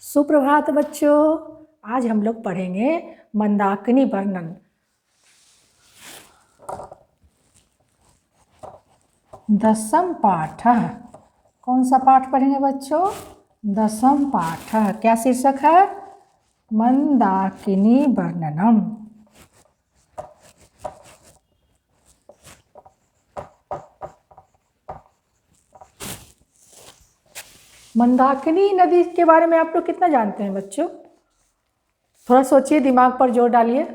सुप्रभात बच्चों। आज हम लोग पढ़ेंगे मंदाकिनी वर्णन। दसम पाठ। कौन सा पाठ पढ़ेंगे बच्चों? दसम पाठ। क्या शीर्षक है? मंदाकिनी वर्णनम। मंदाकिनी नदी के बारे में आप लोग कितना जानते हैं बच्चों? थोड़ा सोचिए, दिमाग पर जोर डालिए।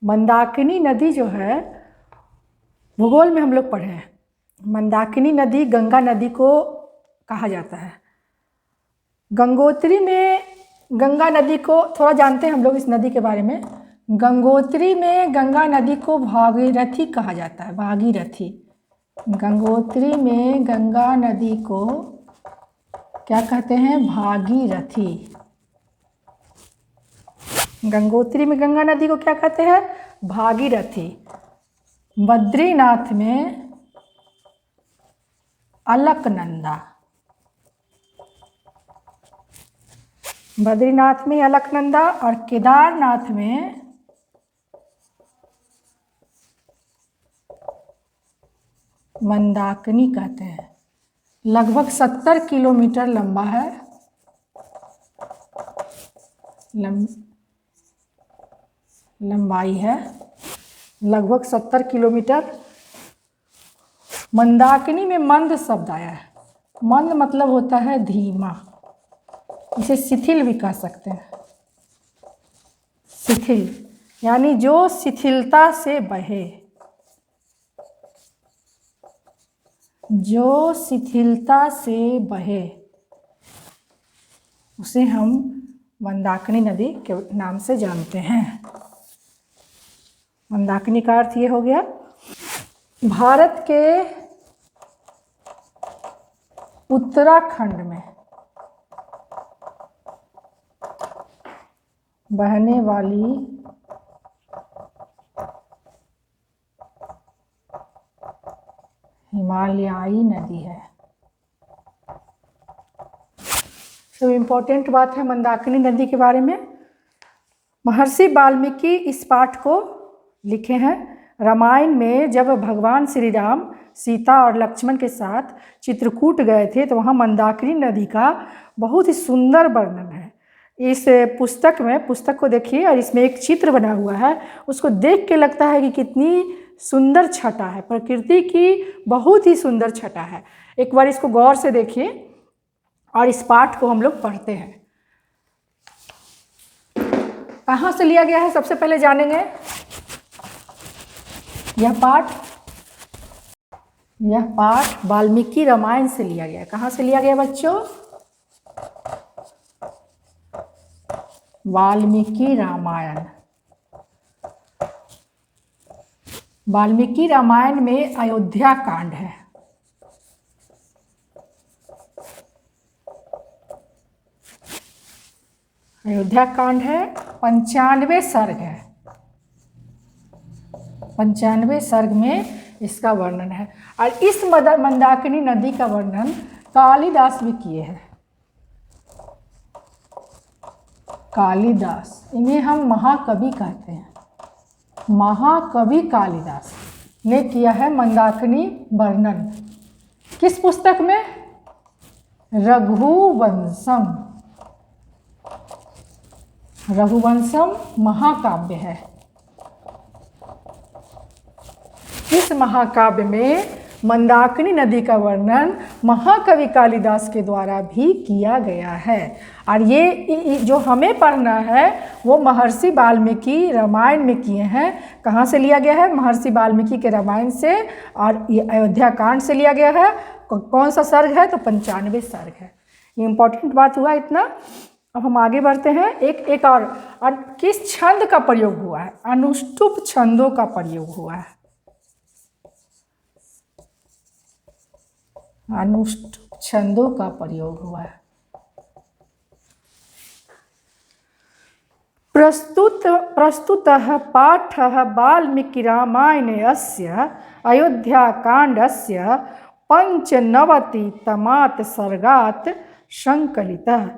मंदाकिनी नदी जो है, भूगोल में हम लोग पढ़े हैं, मंदाकिनी नदी गंगा नदी को कहा जाता है। गंगोत्री में गंगा नदी को थोड़ा जानते हैं हम लोग इस नदी के बारे में। गंगोत्री में गंगा नदी को भागीरथी कहा जाता है। भागीरथी। गंगोत्री में गंगा नदी को क्या कहते हैं? भागीरथी। गंगोत्री में गंगा नदी को क्या कहते हैं? भागीरथी। बद्रीनाथ में अलकनंदा। बद्रीनाथ में अलकनंदा और केदारनाथ में मंदाकिनी कहते हैं। लगभग 70 किलोमीटर लंबा है। लंबाई है लगभग 70 किलोमीटर। मंदाकिनी में मंद शब्द आया है। मंद मतलब होता है धीमा। इसे शिथिल भी कह सकते हैं। शिथिल यानी जो शिथिलता से बहे। जो शिथिलता से बहे उसे हम मंदाकिनी नदी के नाम से जानते हैं। मंदाकिनी का अर्थ ये हो गया। भारत के उत्तराखंड में बहने वाली हिमालयी नदी है। तो इम्पोर्टेंट बात है मंदाकिनी नदी के बारे में। महर्षि वाल्मीकि इस पाठ को लिखे हैं। रामायण में जब भगवान श्री राम सीता और लक्ष्मण के साथ चित्रकूट गए थे तो वहाँ मंदाकिनी नदी का बहुत ही सुंदर वर्णन है। इस पुस्तक को देखिए और इसमें एक चित्र बना हुआ है। उसको देख के लगता है कि कितनी सुंदर छटा है। प्रकृति की बहुत ही सुंदर छटा है। एक बार इसको गौर से देखिए और इस पाठ को हम लोग पढ़ते हैं। कहाँ से लिया गया है सबसे पहले जानेंगे। यह पाठ वाल्मीकि रामायण से लिया गया है। कहाँ से लिया गया बच्चों? वाल्मीकि रामायण। वाल्मीकि रामायण में अयोध्या कांड है। अयोध्या कांड है। 95 सर्ग है। 95 सर्ग में इसका वर्णन है। और इस मंदाकिनी नदी का वर्णन कालिदास भी किए हैं। कालिदास, इन्हें हम महाकवि कहते हैं। महाकवि कालिदास ने किया है मंदाकिनी वर्णन। किस पुस्तक में? रघुवंशम। रघुवंशम महाकाव्य है। इस महाकाव्य में मंदाकिनी नदी का वर्णन महाकवि कालिदास के द्वारा भी किया गया है। और ये जो हमें पढ़ना है वो महर्षि वाल्मीकि रामायण में किए हैं। कहाँ से लिया गया है? महर्षि वाल्मीकि के रामायण से। और ये अयोध्या कांड से लिया गया है। कौन सा सर्ग है? तो 95 सर्ग है। ये इम्पोर्टेंट बात हुआ इतना। अब हम आगे बढ़ते हैं। एक और किस छंद का प्रयोग हुआ है? अनुष्टुप छंदों का प्रयोग हुआ है। अनुष्टुप छंदों का प्रयोग हुआ है। प्रस्तुतः पाठः वाल्मीकि रामायणस्य अयोध्याकाण्डस्य 95तमात् सर्गात् संकलितः।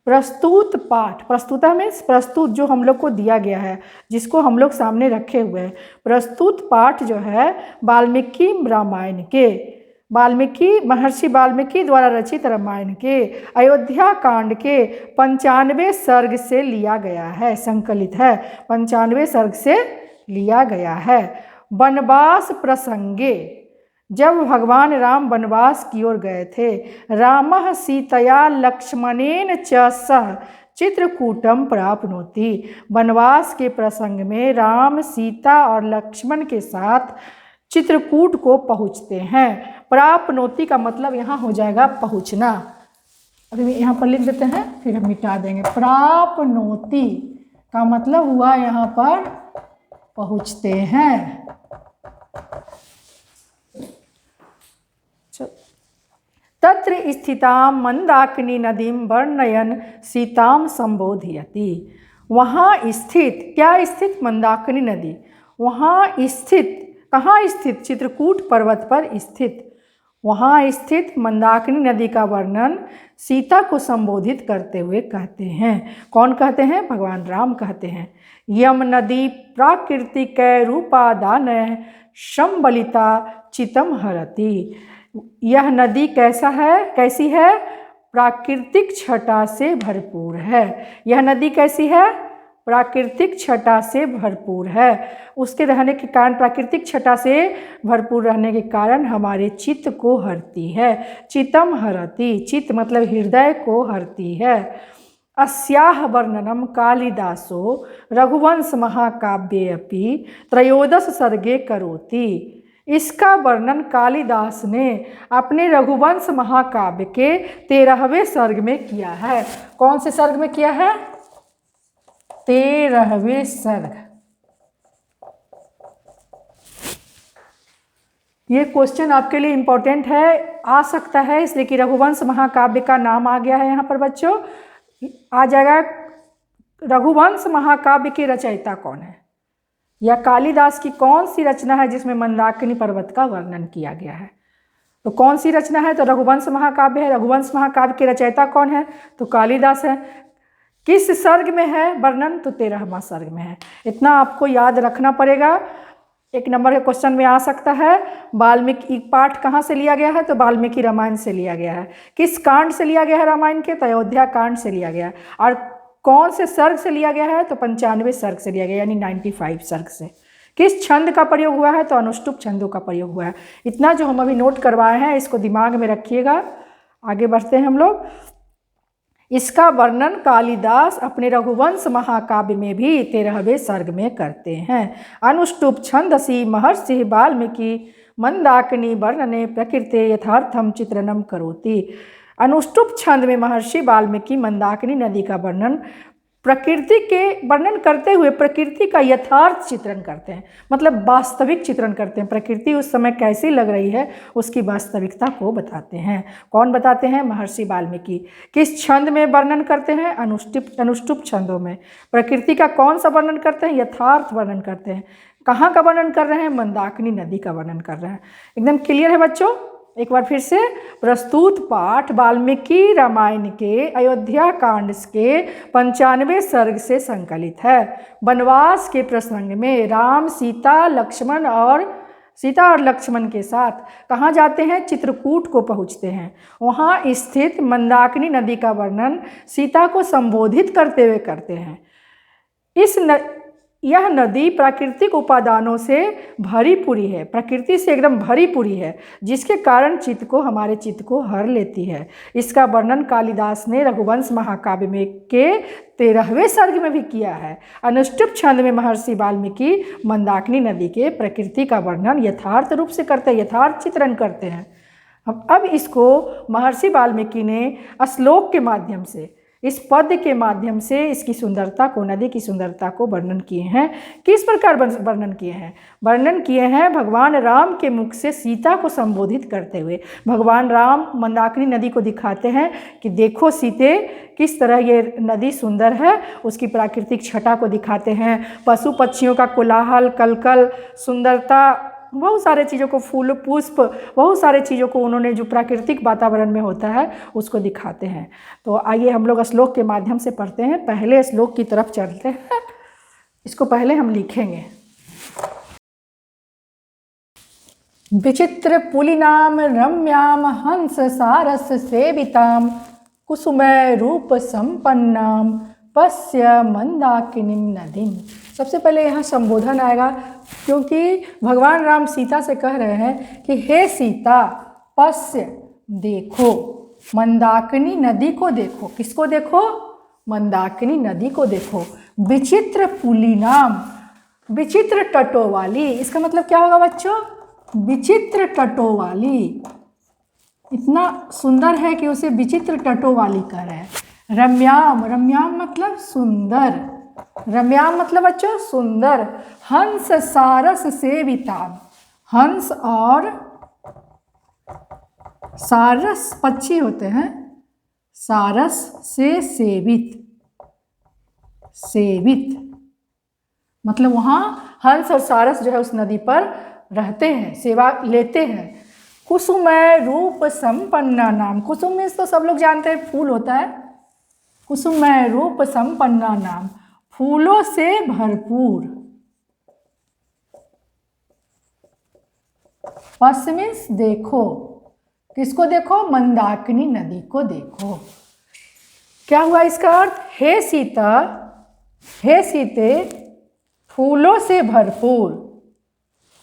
प्रस्तुत पाठ, प्रस्तुता मीन्स प्रस्तुत, जो हम लोग को दिया गया है, जिसको हम लोग सामने रखे हुए हैं। प्रस्तुत पाठ जो है वाल्मीकि रामायण के, महर्षि वाल्मीकि द्वारा रचित रामायण के अयोध्या कांड के 95 सर्ग से लिया गया है, संकलित है, 95 सर्ग से लिया गया है। वनवास प्रसंगे, जब भगवान राम वनवास की ओर गए थे, रामः सीतया लक्ष्मणेन च सह चित्रकूटम प्राप्नोति, वनवास के प्रसंग में राम, सीता और लक्ष्मण के साथ चित्रकूट को पहुँचते हैं। प्राप्नोति का मतलब यहाँ हो जाएगा पहुँचना। अभी यहाँ पर लिख देते हैं, फिर हम मिटा देंगे। प्राप्नोति का मतलब हुआ यहाँ पर पहुँचते हैं। तत्र स्थितां मंदाकिनी नदीं वर्णयन सीतां संबोधयति, वहाँ स्थित, क्या स्थित? मंदाकिनी नदी, वहाँ स्थित, कहाँ स्थित? चित्रकूट पर्वत पर स्थित, वहाँ स्थित मंदाकिनी नदी का वर्णन सीता को संबोधित करते हुए कहते हैं। कौन कहते हैं? भगवान राम कहते हैं। यम नदी प्राकृतिक रूपादान संबलिता चितम हरति, यह नदी कैसा है, कैसी है? प्राकृतिक छटा से भरपूर है। यह नदी कैसी है? प्राकृतिक छटा से भरपूर है। उसके रहने के कारण, प्राकृतिक छटा से भरपूर रहने के कारण हमारे चित्त को हरती है। चितम हरति, चित्त मतलब हृदय को हरती है। अस्याह वर्णनम कालिदासो रघुवंश महाकाव्ये अपि त्रयोदश सर्गे करोति, इसका वर्णन कालिदास ने अपने रघुवंश महाकाव्य के 13वें सर्ग में किया है। कौन से सर्ग में किया है? 13वें सर्ग। ये क्वेश्चन आपके लिए इम्पोर्टेंट है, आ सकता है, इसलिए कि रघुवंश महाकाव्य का नाम आ गया है यहाँ पर बच्चों। आ जाएगा रघुवंश महाकाव्य की रचयिता कौन है, या कालिदास की कौन सी रचना है जिसमें मंदाकिनी पर्वत का वर्णन किया गया है। तो कौन सी रचना है? तो रघुवंश महाकाव्य है। रघुवंश महाकाव्य के रचयिता कौन है? तो कालिदास है। किस सर्ग में है वर्णन? तो 13वां सर्ग में है। इतना आपको याद रखना पड़ेगा, एक नंबर के क्वेश्चन में आ सकता है। वाल्मीकि पाठ कहाँ से लिया गया है? तो वाल्मीकि रामायण से लिया गया है। किस कांड से लिया गया है रामायण के? तो अयोध्या कांड से लिया गया है। और कौन से सर्ग से लिया गया है? तो 95 सर्ग से लिया गया, यानी 95 सर्ग से। किस छंद का प्रयोग हुआ है? तो अनुष्टुप छंदों का प्रयोग हुआ है। इतना जो हम अभी नोट करवाए हैं इसको दिमाग में रखिएगा। आगे बढ़ते हैं हम लोग। इसका वर्णन कालिदास अपने रघुवंश महाकाव्य में भी 13वें सर्ग में करते हैं। अनुष्टुप छंदसी महर्षि वाल्मीकि मंदाकिनी वर्णने प्रकृते यथार्थम चित्रणम करोति, अनुष्टुप छंद में महर्षि वाल्मीकि मंदाकिनी नदी का प्रकृति के वर्णन करते हुए प्रकृति का यथार्थ चित्रण करते हैं, मतलब वास्तविक चित्रण करते हैं। प्रकृति उस समय कैसी लग रही है उसकी वास्तविकता को बताते हैं। कौन बताते हैं? महर्षि वाल्मीकि। किस छंद में वर्णन करते हैं? अनुष्टुप छंदों में। प्रकृति का कौन सा वर्णन करते हैं? यथार्थ वर्णन करते हैं। कहाँ का वर्णन कर रहे हैं? मंदाकिनी नदी का वर्णन कर रहे हैं। एकदम क्लियर है बच्चों? एक बार फिर से, प्रस्तुत पाठ वाल्मीकि रामायण के अयोध्या कांड के 95 सर्ग से संकलित है। वनवास के प्रसंग में राम, सीता और लक्ष्मण के साथ कहाँ जाते हैं? चित्रकूट को पहुँचते हैं। वहाँ स्थित मंदाकिनी नदी का वर्णन सीता को संबोधित करते हुए करते हैं। यह नदी प्राकृतिक उपादानों से भरी पूरी है, प्रकृति से एकदम भरी पूरी है, जिसके कारण हमारे चित्त को हर लेती है। इसका वर्णन कालिदास ने रघुवंश महाकाव्य में के 13वें सर्ग में भी किया है। अनुष्टुप छंद में महर्षि वाल्मीकि मंदाकिनी नदी के प्रकृति का वर्णन यथार्थ रूप से करते हैं, यथार्थ चित्रण करते हैं। अब इसको महर्षि वाल्मीकि ने श्लोक के माध्यम से, इस पद के माध्यम से इसकी सुंदरता को, नदी की सुंदरता को वर्णन किए हैं। किस प्रकार वर्णन किए हैं? वर्णन किए हैं भगवान राम के मुख से सीता को संबोधित करते हुए। भगवान राम मंदाकिनी नदी को दिखाते हैं कि देखो सीते, किस तरह ये नदी सुंदर है, उसकी प्राकृतिक छटा को दिखाते हैं। पशु पक्षियों का कोलाहल, कलकल, सुंदरता बहुत सारे चीज़ों को, फूल पुष्प, बहुत सारे चीज़ों को उन्होंने जो प्राकृतिक वातावरण में होता है उसको दिखाते हैं। तो आइए हम लोग श्लोक के माध्यम से पढ़ते हैं। पहले श्लोक की तरफ चलते हैं, इसको पहले हम लिखेंगे। विचित्र पुलिनाम रम्याम हंस सारस सेविताम कुसुमय रूप संपन्नाम पश्य मंदाकिनीम नदीम। सबसे पहले यहाँ संबोधन आएगा, क्योंकि भगवान राम सीता से कह रहे हैं कि हे सीता, पश्य, देखो, मंदाकिनी नदी को देखो। किसको देखो? मंदाकिनी नदी को देखो। विचित्र पुलिनाम, विचित्र तटों वाली। इसका मतलब क्या होगा बच्चों? विचित्र तटों वाली। इतना सुंदर है कि उसे विचित्र तटों वाली कह रहे हैं। रम्याम, रम्याम मतलब सुंदर, रम्याम मतलब बच्चों सुंदर। हंस सारस सेविताम, हंस और सारस पक्षी होते हैं, सारस से सेवित, सेवित मतलब वहाँ हंस और सारस जो है उस नदी पर रहते हैं, सेवा लेते हैं। कुसुमय रूप संपन्ना नाम, कुसुम में तो सब लोग जानते हैं फूल होता है। कुसुमय रूप संपन्ना नाम, फूलों से भरपूर। पश्चिमिस देखो, किसको देखो? मंदाकिनी नदी को देखो। क्या हुआ इसका अर्थ? हे सीता, हे सीते, फूलों से भरपूर।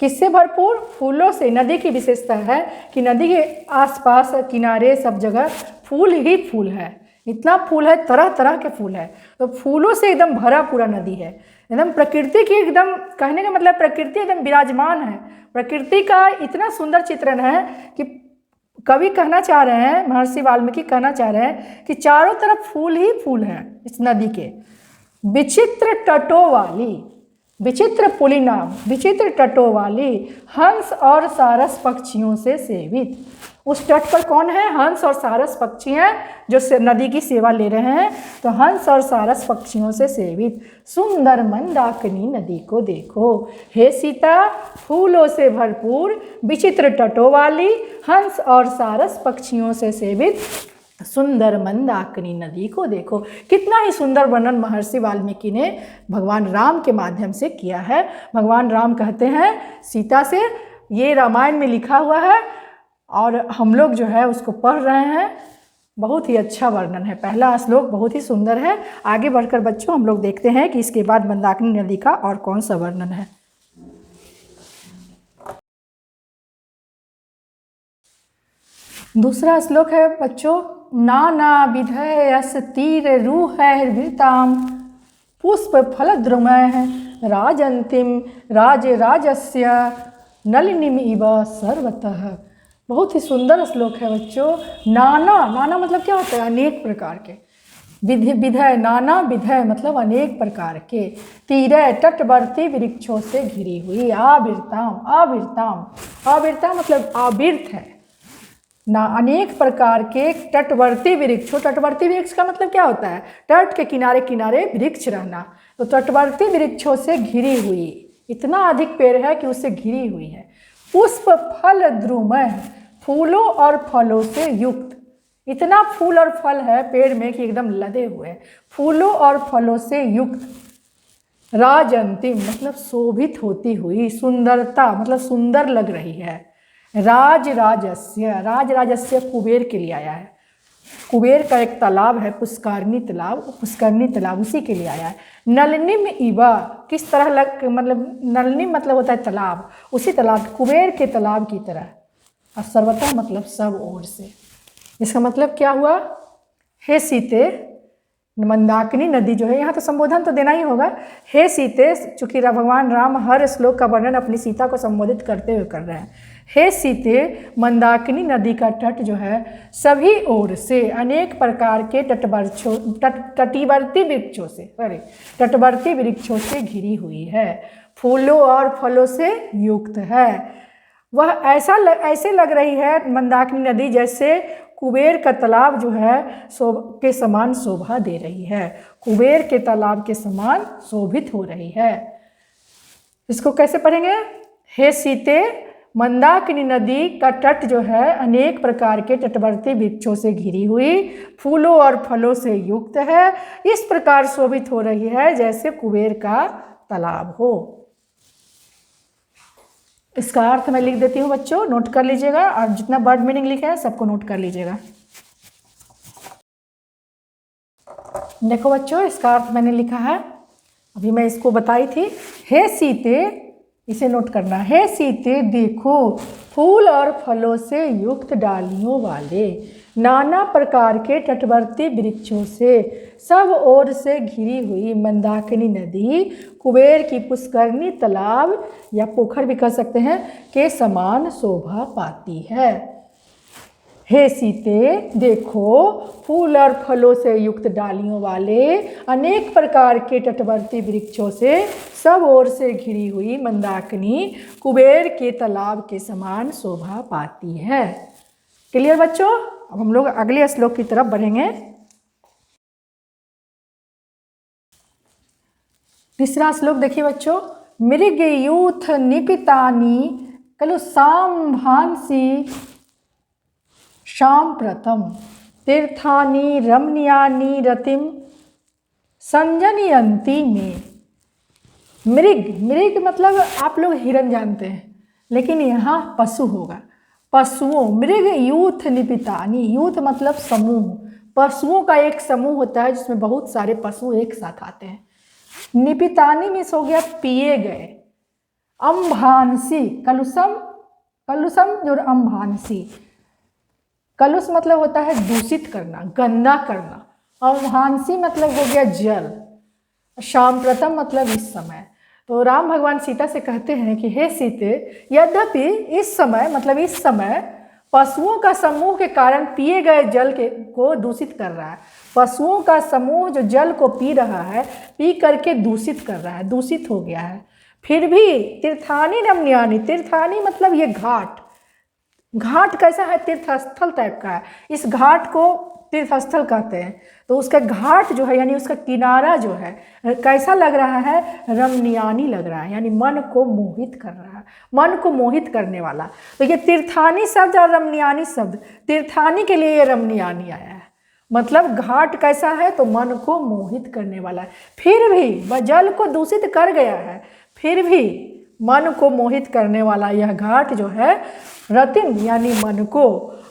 किससे भरपूर? फूलों से। नदी की विशेषता है कि नदी के आसपास किनारे सब जगह फूल ही फूल है, इतना फूल है, तरह तरह के फूल है। तो फूलों से एकदम भरा पूरा नदी है, एकदम प्रकृति की, एकदम कहने का मतलब प्रकृति एकदम विराजमान है। प्रकृति का इतना सुंदर चित्रण है कि कवि कहना चाह रहे हैं, महर्षि वाल्मीकि कहना चाह रहे हैं कि चारों तरफ फूल ही फूल हैं इस नदी के। विचित्र तटों वाली, विचित्र पुलिनाम, विचित्र तटों वाली, हंस और सारस पक्षियों से सेवित। उस तट पर कौन है? हंस और सारस पक्षी हैं जो नदी की सेवा ले रहे हैं। तो हंस और सारस पक्षियों से सेवित सुंदर मंदाकिनी नदी को देखो। हे सीता, फूलों से भरपूर, विचित्र तटों वाली, हंस और सारस पक्षियों से सेवित सुंदर मंदाकिनी नदी को देखो। कितना ही सुंदर वर्णन महर्षि वाल्मीकि ने भगवान राम के माध्यम से किया है। भगवान राम कहते हैं सीता से, ये रामायण में लिखा हुआ है और हम लोग जो है उसको पढ़ रहे हैं। बहुत ही अच्छा वर्णन है। पहला श्लोक बहुत ही सुंदर है। आगे बढ़कर बच्चों हम लोग देखते हैं कि इसके बाद मंदाकिनी नदी का और कौन सा वर्णन है। दूसरा श्लोक है बच्चों, नाना विधयस तीर रूहैर्वृताम पुष्प फलद्रुमः राजन्तीम राजराजस्य नलिनीम इव सर्वतः। बहुत ही सुंदर श्लोक है बच्चों। नाना, नाना मतलब क्या होता है? अनेक प्रकार के। विधय, नाना विधय मतलब अनेक प्रकार के। तीरे, तटवर्ती वृक्षों से घिरी हुई। आविर्ताम, आविर्ताम, आविर्ताम मतलब आविर्त है ना, अनेक प्रकार के तटवर्ती वृक्षों। तटवर्ती वृक्ष का मतलब क्या होता है? तट के किनारे किनारे वृक्ष रहना। तो तटवर्ती वृक्षों से घिरी हुई, इतना अधिक पेड़ है कि उससे घिरी हुई है। पुष्प फल द्रुमः, फूलों और फलों से युक्त। इतना फूल और फल है पेड़ में कि एकदम लदे हुए हैं, फूलों और फलों से युक्त। राजंतिम मतलब शोभित होती हुई, सुंदरता मतलब सुंदर लग रही है। राजराजस्य, राजराजस्य कुबेर के लिए आया है। कुबेर का एक तालाब है पुष्करणी तालाब, पुष्करणी तालाब उसी के लिए आया है। नलिनीम इवा, किस तरह मतलब नलिनी मतलब होता है तालाब, उसी तालाब, कुबेर के तालाब की तरह। और सर्वतः मतलब सब ओर से। इसका मतलब क्या हुआ? हे सीते, मंदाकिनी नदी जो है, यहाँ तो संबोधन तो देना ही होगा। हे सीते, चूंकि भगवान राम हर श्लोक का वर्णन अपनी सीता को संबोधित करते हुए कर रहे हैं। हे सीते, मंदाकिनी नदी का तट जो है सभी ओर से अनेक प्रकार के तटीवर्ती वृक्षों से, तटवर्ती वृक्षों से घिरी हुई है, फूलों और फलों से युक्त है। वह ऐसे लग रही है मंदाकिनी नदी जैसे कुबेर का तालाब जो है के समान शोभा दे रही है, कुबेर के तालाब के समान शोभित हो रही है। इसको कैसे पढ़ेंगे? हे सीते, मंदाकिनी नदी का तट जो है अनेक प्रकार के तटवर्ती वृक्षों से घिरी हुई, फूलों और फलों से युक्त है, इस प्रकार शोभित हो रही है जैसे कुबेर का तालाब हो। इसका अर्थ मैं लिख देती हूँ बच्चों, नोट कर लीजिएगा, और जितना वर्ड मीनिंग लिखा है सबको नोट कर लीजिएगा। देखो बच्चों, इसका अर्थ मैंने लिखा है, अभी मैं इसको बताई थी। हे सीते, इसे नोट करना, हे सीते देखो, फूल और फलों से युक्त डालियों वाले नाना प्रकार के तटवर्ती वृक्षों से सब ओर से घिरी हुई मंदाकिनी नदी कुबेर की पुष्करणी, तालाब या पोखर भी कह सकते हैं, के समान शोभा पाती है। हे सीते देखो, फूल और फलों से युक्त डालियों वाले अनेक प्रकार के तटवर्ती वृक्षों से सब ओर से घिरी हुई मंदाकिनी कुबेर के तालाब के समान शोभा पाती है। क्लियर बच्चों? अब हम लोग अगले श्लोक की तरफ बढ़ेंगे। तीसरा श्लोक देखिए बच्चों, मृग यूथ निपितानी कलु सांभांसी शाम्प्रतम तीर्थानि रमणीयानि रतिम संजनयंती में। मृग मतलब आप लोग हिरन जानते हैं, लेकिन यहाँ पशु होगा। पशुओं, मृग यूथ निपितानि, यूथ मतलब समूह, पशुओं का एक समूह होता है जिसमें बहुत सारे पशु एक साथ आते हैं। निपितानि में हो गया पिए गए। अम्भांसी, कलुषम, कलुषम जो अम्भांसी, कलुष मतलब होता है दूषित करना, गंदा करना। अम्भांसी मतलब हो गया जल। शाम्प्रतम मतलब इस समय। तो राम भगवान सीता से कहते हैं कि हे सीते, यद्यपि इस समय मतलब इस समय पशुओं का समूह के कारण पिए गए जल को दूषित कर रहा है। पशुओं का समूह जो जल को पी रहा है, पी करके दूषित कर रहा है, दूषित हो गया है। फिर भी तीर्थानि रमणीयानि, तीर्थानि मतलब ये घाट। घाट कैसा है? तीर्थस्थल टाइप का है। इस घाट को तीर्थस्थल कहते हैं। तो उसका घाट जो है यानी उसका किनारा जो है कैसा लग रहा है? रमणीयानि लग रहा है, यानी मन को मोहित कर रहा है, मन को मोहित करने वाला। तो ये तीर्थानि शब्द और रमणीयानि शब्द, तीर्थानि के लिए ये रमणीयानि आया है, मतलब घाट कैसा है? तो मन को मोहित करने वाला है। फिर भी जल को दूषित कर गया है, फिर भी मन को मोहित करने वाला यह घाट जो है रतिम यानी मन को,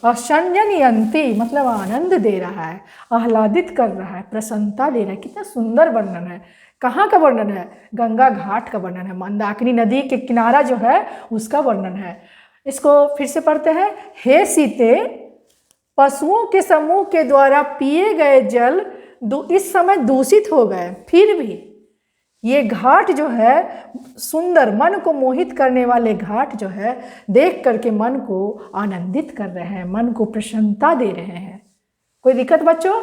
और संजनयंती मतलब आनंद दे रहा है, आह्लादित कर रहा है, प्रसन्नता दे रहा है। कितना सुंदर वर्णन है। कहाँ का वर्णन है? गंगा घाट का वर्णन है, मंदाकिनी नदी के किनारा जो है उसका वर्णन है। इसको फिर से पढ़ते हैं। हे सीते, पशुओं के समूह के द्वारा पिए गए जल इस समय दूषित हो गए, फिर भी ये घाट जो है सुंदर, मन को मोहित करने वाले घाट जो है देख करके मन को आनंदित कर रहे हैं, मन को प्रसन्नता दे रहे हैं। कोई दिक्कत बच्चों?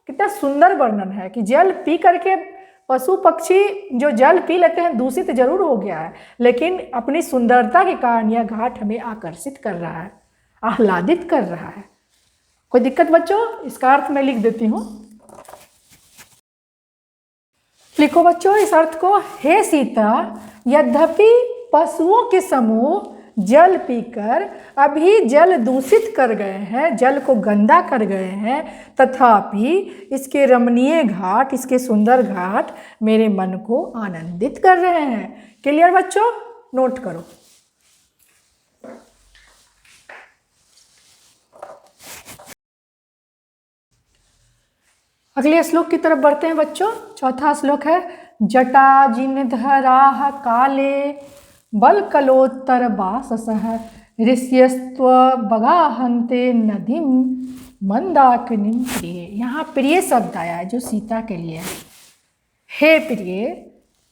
कितना सुंदर वर्णन है कि जल पी करके पशु पक्षी जो जल पी लेते हैं दूषित जरूर हो गया है, लेकिन अपनी सुंदरता के कारण यह घाट हमें आकर्षित कर रहा है, आह्लादित कर रहा है। कोई दिक्कत बच्चों? इसका अर्थ मैं लिख देती हूँ, लिखो बच्चों इस अर्थ को। हे सीता, यद्यपि पशुओं के समूह जल पीकर अभी जल दूषित कर गए हैं, जल को गंदा कर गए हैं, तथापि इसके रमणीय घाट, इसके सुंदर घाट मेरे मन को आनंदित कर रहे हैं। क्लियर बच्चों? नोट करो। अगले श्लोक की तरफ बढ़ते हैं बच्चों। चौथा श्लोक है, जटा जिनधराः काले बल कलोत्तर वाससः ऋष्यस्त्व बगाहन्ते नदीम मंदाकिनी प्रिय। यहाँ प्रिय शब्द आया है जो सीता के लिए है। हे प्रिय,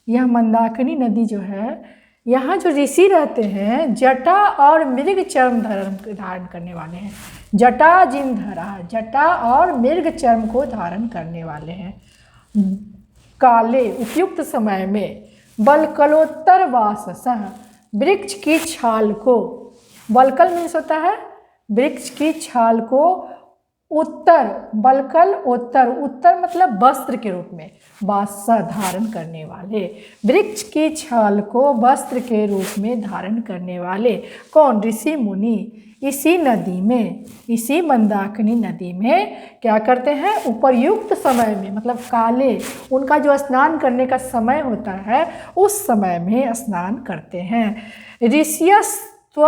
यह मंदाकिनी नदी जो है, यहाँ जो ऋषि रहते हैं जटा और मृग चर्म धारण करने वाले हैं। जटा जिनधरा, जटा और मृग चर्म को धारण करने वाले हैं। काले उपयुक्त समय में, बलकलोत्तर वाससः वृक्ष की छाल को, बलकल मीन्स होता है वृक्ष की छाल को उत्तर, बलकल उत्तर, उत्तर मतलब वस्त्र के रूप में, वस्त्र धारण करने वाले, वृक्ष की छाल को वस्त्र के रूप में धारण करने वाले कौन? ऋषि मुनि इसी नदी में, इसी मंदाकिनी नदी में क्या करते हैं? उपयुक्त समय में, मतलब काले, उनका जो स्नान करने का समय होता है उस समय में स्नान करते हैं। ऋषियस्त्व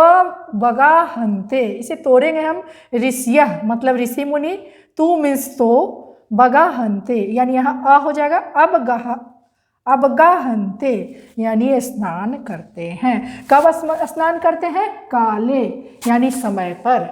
बगाहन्ते, इसे तोड़ेंगे हम, ऋषिय मतलब ऋषि मुनि, तू मीन्स तो, बगाहन्ते यानी यहाँ आ हो जाएगा, अबगाहन्ते यानी स्नान करते हैं। कब स्नान करते हैं? काले यानी समय पर,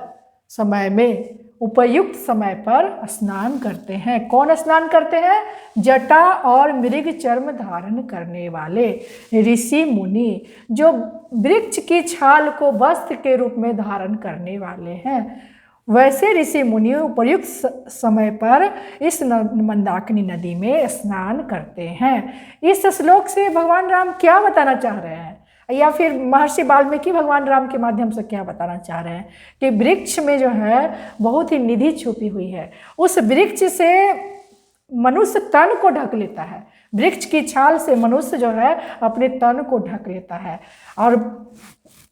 समय में, उपयुक्त समय पर स्नान करते हैं। कौन स्नान करते हैं? जटा और मृग चर्म धारण करने वाले ऋषि मुनि, जो वृक्ष की छाल को वस्त्र के रूप में धारण करने वाले हैं, वैसे ऋषि मुनि उपयुक्त समय पर इस मंदाकिनी नदी में स्नान करते हैं। इस श्लोक से भगवान राम क्या बताना चाह रहे हैं, या फिर महर्षि वाल्मीकि भगवान राम के माध्यम से क्या बताना चाह रहे हैं? कि वृक्ष में जो है बहुत ही निधि छुपी हुई है, उस वृक्ष से मनुष्य तन को ढक लेता है, वृक्ष की छाल से मनुष्य जो है अपने तन को ढक लेता है। और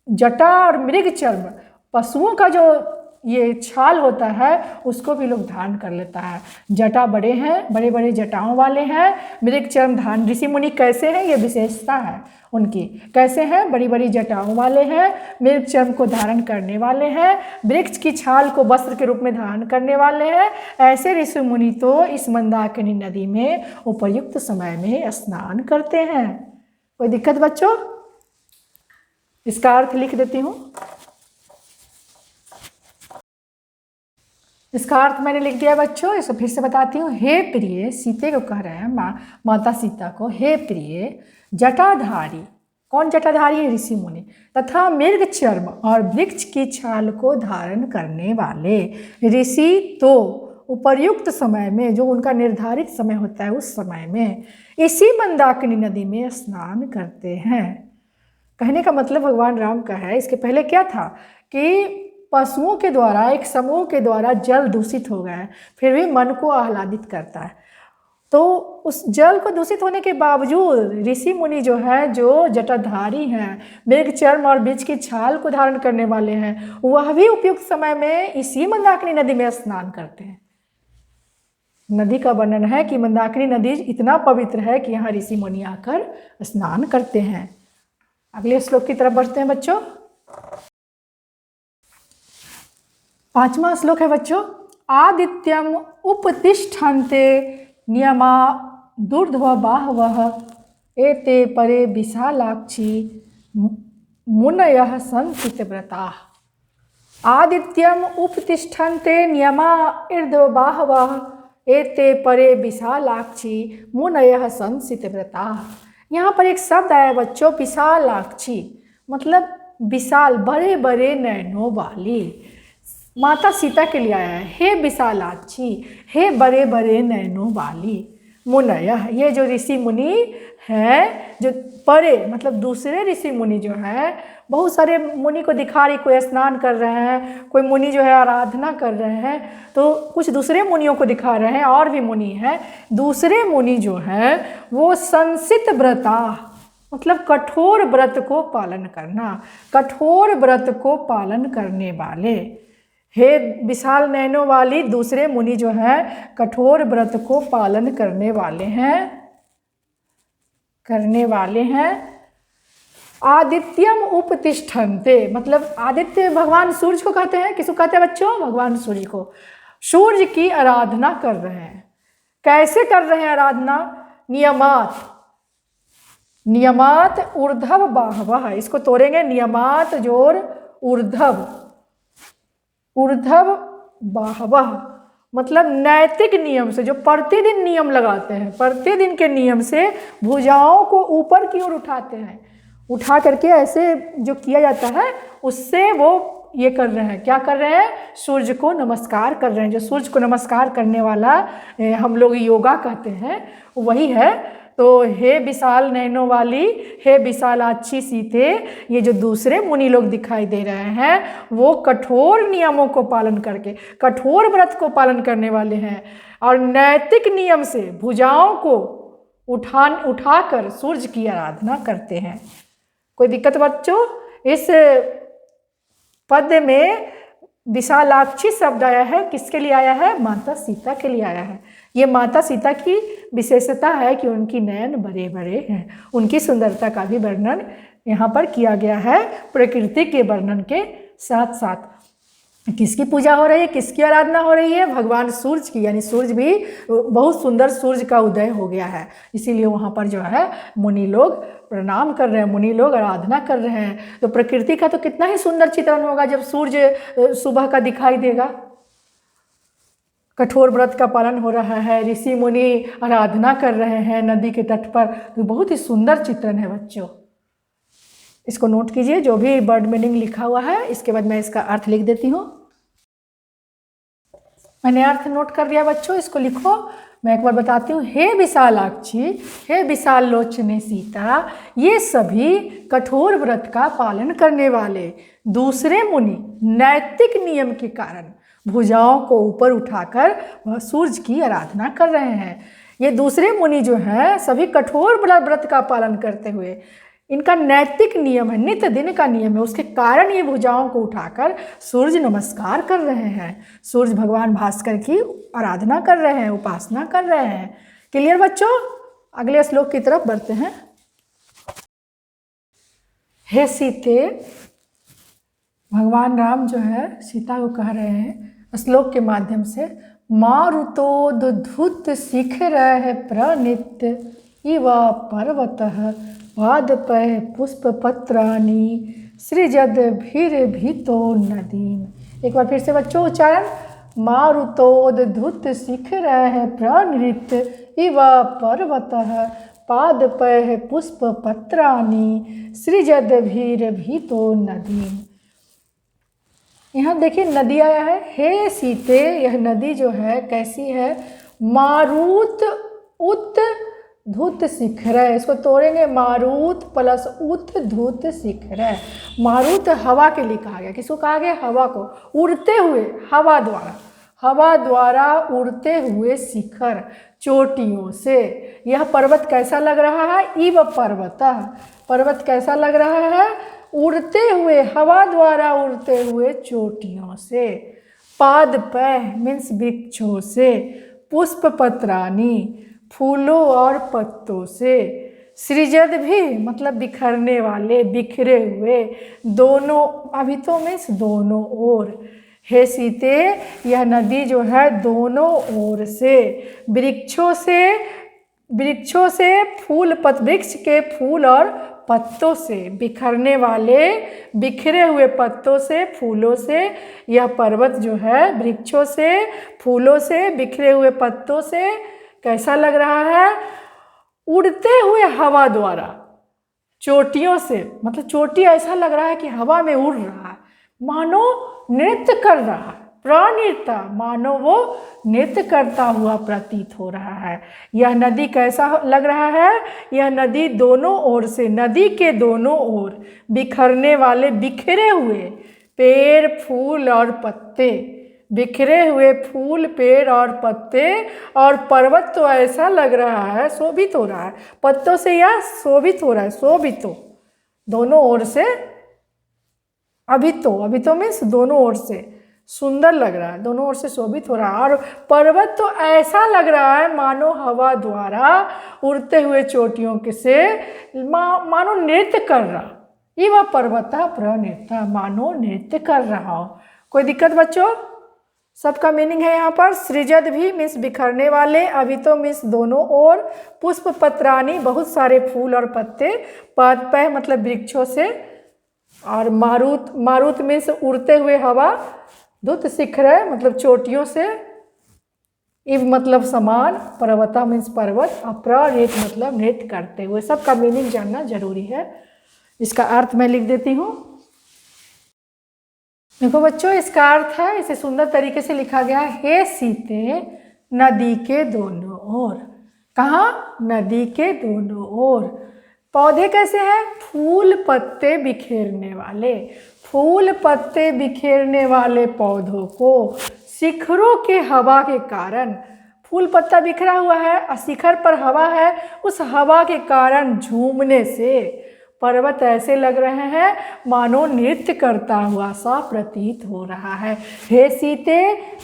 जटा और मृग चर्म, पशुओं का जो ये छाल होता है उसको भी लोग धारण कर लेता है। जटा बड़े हैं, बड़े बड़े जटाओं वाले हैं, मृग चर्म धारण, ऋषि मुनि कैसे हैं? ये विशेषता है उनकी, कैसे हैं? बड़ी बड़ी जटाओं वाले हैं, मृग चर्म को धारण करने वाले हैं, वृक्ष की छाल को वस्त्र के रूप में धारण करने वाले हैं। ऐसे ऋषि मुनि तो इस मंदाकिनी नदी में उपयुक्त समय में स्नान करते हैं। कोई दिक्कत बच्चों? इसका अर्थ लिख देती हूँ। इसका अर्थ मैंने लिख दिया बच्चों, इसे फिर से बताती हूँ। हे प्रिय, सीते को कह रहे हैं, माता सीता को, हे प्रिय जटाधारी, कौन जटाधारी है? ऋषि मुनि, तथा मृग चर्म और वृक्ष की छाल को धारण करने वाले ऋषि तो उपयुक्त समय में, जो उनका निर्धारित समय होता है उस समय में इसी मंदाकिनी नदी में स्नान करते हैं। कहने का मतलब भगवान राम का है, इसके पहले क्या था कि पशुओं के द्वारा, एक समूह के द्वारा जल दूषित हो गया है, फिर भी मन को आह्लादित करता है। तो उस जल को दूषित होने के बावजूद ऋषि मुनि जो है, जो जटाधारी हैं, मृग चर्म और वृक्ष की छाल को धारण करने वाले हैं, वह भी उपयुक्त समय में इसी मंदाकिनी नदी में स्नान करते हैं। नदी का वर्णन है कि मंदाकिनी नदी इतना पवित्र है कि यहाँ ऋषि मुनि आकर स्नान करते हैं। अगले श्लोक की तरफ बढ़ते हैं बच्चों। 5वां श्लोक है बच्चों, आदित्यम उपतिष्ठन्ते नियमा दुर्ध्व बाहवः एते परे विशालाक्षी मुनयः संसितव्रताः। आदित्यम उपतिष्ठन्ते नियमा ऊर्ध्व बाहवः एते परे विशालाक्षी मुनयः संसितव्रताः। यहाँ पर एक शब्द आया बच्चों, विशालाक्षी, मतलब विशाल, बड़े बड़े नयनों वाली, माता सीता के लिए आया है। हे विशालाक्षी, हे बड़े बड़े नयनों वाली, मुनयः, ये जो ऋषि मुनि हैं, जो परे मतलब दूसरे ऋषि मुनि जो हैं, बहुत सारे मुनि को दिखा रही, कोई स्नान कर रहे हैं, कोई मुनि जो है आराधना कर रहे हैं, तो कुछ दूसरे मुनियों को दिखा रहे हैं, और भी मुनि हैं। दूसरे मुनि जो हैं वो संसित व्रता, मतलब कठोर व्रत को पालन करना, कठोर व्रत को पालन करने वाले। हे विशाल नयनों वाली दूसरे मुनि जो हैं कठोर व्रत को पालन करने वाले हैं। आदित्यम उपतिष्ठन्ते, मतलब आदित्य भगवान सूर्य को कहते हैं। किसको कहते हैं बच्चों? भगवान सूर्य को। सूर्य की आराधना कर रहे हैं। कैसे कर रहे हैं आराधना? नियमात ऊर्ध्व बाहवः, इसको तोड़ेंगे, नियमात जोड़ ऊर्ध्व बाहवः, मतलब नैतिक नियम से, जो प्रतिदिन नियम लगाते हैं, प्रतिदिन के नियम से भुजाओं को ऊपर की ओर उठाते हैं, उठा करके ऐसे जो किया जाता है उससे वो ये कर रहे हैं। क्या कर रहे हैं? सूर्य को नमस्कार कर रहे हैं। जो सूर्य को नमस्कार करने वाला हम लोग योगा कहते हैं, वही है। तो हे विशाल नैनों वाली, हे विशालाक्षी सीते, ये जो दूसरे मुनि लोग दिखाई दे रहे हैं वो कठोर नियमों को पालन करके, कठोर व्रत को पालन करने वाले हैं और नैतिक नियम से भुजाओं को उठाकर सूर्य की आराधना करते हैं। कोई दिक्कत बच्चों? इस पद में विशालाक्षी शब्द आया है, किसके लिए आया है? माता सीता के लिए आया है। ये माता सीता की विशेषता है कि उनकी नयन बड़े बड़े हैं, उनकी सुंदरता का भी वर्णन यहाँ पर किया गया है प्रकृति के वर्णन के साथ साथ। किसकी पूजा हो रही है, किसकी आराधना हो रही है? भगवान सूर्य की, यानी सूर्य भी बहुत सुंदर, सूर्य का उदय हो गया है, इसीलिए वहाँ पर जो है मुनि लोग प्रणाम कर रहे हैं, मुनि लोग आराधना कर रहे हैं। तो प्रकृति का तो कितना ही सुंदर चित्रण होगा जब सूर्य सुबह का दिखाई देगा। कठोर व्रत का पालन हो रहा है, ऋषि मुनि आराधना कर रहे हैं नदी के तट पर, तो बहुत ही सुंदर चित्रण है बच्चों। इसको नोट कीजिए, जो भी वर्ड मीनिंग लिखा हुआ है, इसके बाद मैं इसका अर्थ लिख देती हूँ। मैंने अर्थ नोट कर दिया बच्चों, इसको लिखो। मैं एक बार बताती हूँ। हे विशालाक्षी, हे विशाल लोचने सीता, ये सभी कठोर व्रत का पालन करने वाले दूसरे मुनि नैतिक नियम के कारण भुजाओं को ऊपर उठाकर वह सूर्य की आराधना कर रहे हैं। ये दूसरे मुनि जो हैं सभी कठोर व्रत का पालन करते हुए, इनका नैतिक नियम है, नित्य दिन का नियम है, उसके कारण ये भुजाओं को उठाकर सूर्य नमस्कार कर रहे हैं, सूर्य भगवान भास्कर की आराधना कर रहे हैं, उपासना कर रहे हैं। क्लियर बच्चों? अगले श्लोक की तरफ बढ़ते हैं। हे सीते, भगवान राम जो है सीता को कह रहे हैं श्लोक के माध्यम से, मारुतोद्धुत शिखरः प्रणित इव पर्वतः पादपः पुष्पपत्राणि सृजद्भिर्भीतो नदीम्। एक बार फिर से बच्चों उच्चारण। मारुतोद्धुत शिखरः प्रणित इव पर्वतः पादपः पुष्पपत्राणि सृजद्भिर्भीतो नदीम्। यहाँ देखिए नदी आया है। हे सीते, यह नदी जो है कैसी है? मारुत उत धुत शिखर है। इसको तोड़ेंगे, मारुत प्लस उत धुत शिखर है। मारुत हवा के लिए कहा गया। किसको कहा गया? हवा को। उड़ते हुए, हवा द्वारा उड़ते हुए शिखर, चोटियों से। यह पर्वत कैसा लग रहा है? इव पर्वतः, पर्वत कैसा लग रहा है? उड़ते हुए, हवा द्वारा उड़ते हुए चोटियों से। पादपः मीन्स वृक्षों से, पुष्प पत्राणी फूलों और पत्तों से, सृजद भी मतलब बिखरने वाले, बिखरे हुए, दोनों, अभी तो मीन्स दोनों ओर। हे सीते, यह नदी जो है दोनों ओर से, वृक्षों से फूल, वृक्ष के फूल और पत्तों से, बिखरने वाले, बिखरे हुए पत्तों से, फूलों से यह पर्वत जो है वृक्षों से, फूलों से, बिखरे हुए पत्तों से कैसा लग रहा है? उड़ते हुए हवा द्वारा, चोटियों से, मतलब चोटी ऐसा लग रहा है कि हवा में उड़ रहा है, मानो नृत्य कर रहा है। प्रणीता मानो वो नृत्य करता हुआ प्रतीत हो रहा है। यह नदी कैसा लग रहा है? यह नदी दोनों ओर से, नदी के दोनों ओर बिखरने वाले, बिखरे हुए पेड़, फूल और पत्ते, बिखरे हुए फूल, पेड़ और पत्ते, और पर्वत तो ऐसा लग रहा है, शोभित हो रहा है, पत्तों से यह शोभित हो रहा है, शोभित हो, दोनों ओर से, अभी तो मीन्स दोनों ओर से सुंदर लग रहा है, दोनों ओर से शोभित हो रहा है। और पर्वत तो ऐसा लग रहा है मानो हवा द्वारा उड़ते हुए चोटियों के से मानो नृत्य कर रहा। ये वह पर्वता प्रणृत्य, मानो नृत्य कर रहा हो। कोई दिक्कत बच्चों? सबका मीनिंग है यहाँ पर। सृजद भी मीन्स बिखरने वाले, अभी तो मीन्स दोनों ओर, पुष्प पत्राणी बहुत सारे फूल और पत्ते, पादपः मतलब वृक्षों से, और मारुत मीन्स उड़ते हुए हवा, धुत शिखर है मतलब चोटियों से, इव मतलब समान, पर्वता मीन्स पर्वत, और प्रणृत मतलब नृत्य करते हुए। सबका मीनिंग जानना जरूरी है। इसका अर्थ मैं लिख देती हूँ। देखो बच्चों, इसका अर्थ है, इसे सुंदर तरीके से लिखा गया है। हे सीते, नदी के दोनों ओर, कहाँ? नदी के दोनों ओर। पौधे कैसे हैं? फूल पत्ते बिखेरने वाले। फूल पत्ते बिखेरने वाले पौधों को शिखरों के हवा के कारण, फूल पत्ता बिखरा हुआ है और शिखर पर हवा है, उस हवा के कारण झूमने से पर्वत ऐसे लग रहे हैं मानो नृत्य करता हुआ सा प्रतीत हो रहा है। हे सीते,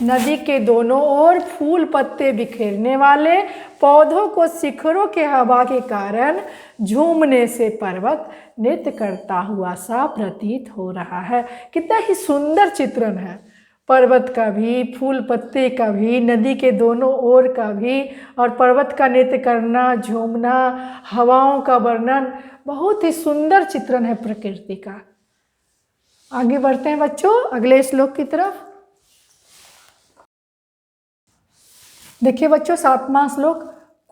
नदी के दोनों ओर फूल पत्ते बिखेरने वाले पौधों को शिखरों के हवा के कारण झूमने से पर्वत नृत्य करता हुआ सा प्रतीत हो रहा है। कितना ही सुंदर चित्रण है, पर्वत का भी, फूल पत्ते का भी, नदी के दोनों ओर का भी, और पर्वत का नृत्य करना, झूमना, हवाओं का वर्णन, बहुत ही सुंदर चित्रण है प्रकृति का। आगे बढ़ते हैं बच्चों अगले श्लोक की तरफ। देखिए बच्चों 7वां श्लोक।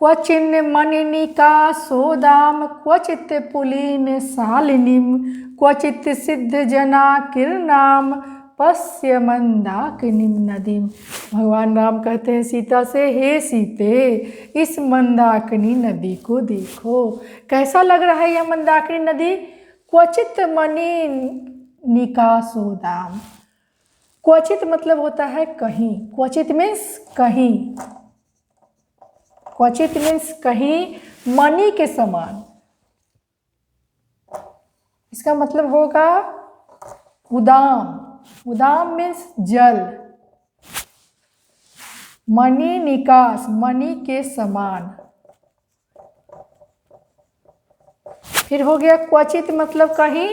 क्वचिन मणिनिका सोदाम क्वचित पुलीन शालिनीम क्वचित सिद्ध जना किरणाम पश्य मंदाकिनीम नदीम। भगवान राम कहते हैं सीता से, हे सीते, इस मंदाकिनी नदी को देखो। कैसा लग रहा है यह मंदाकिनी नदी? क्वचित मणि निकासोदाम। क्वचित मतलब होता है कहीं, क्वचित मीन्स कहीं, क्वचित मीन्स कहीं, मणि के समान, इसका मतलब होगा उदाम। उदाम मीन्स जल, मणि निकास, मणि के समान। फिर हो गया क्वचित मतलब कहीं,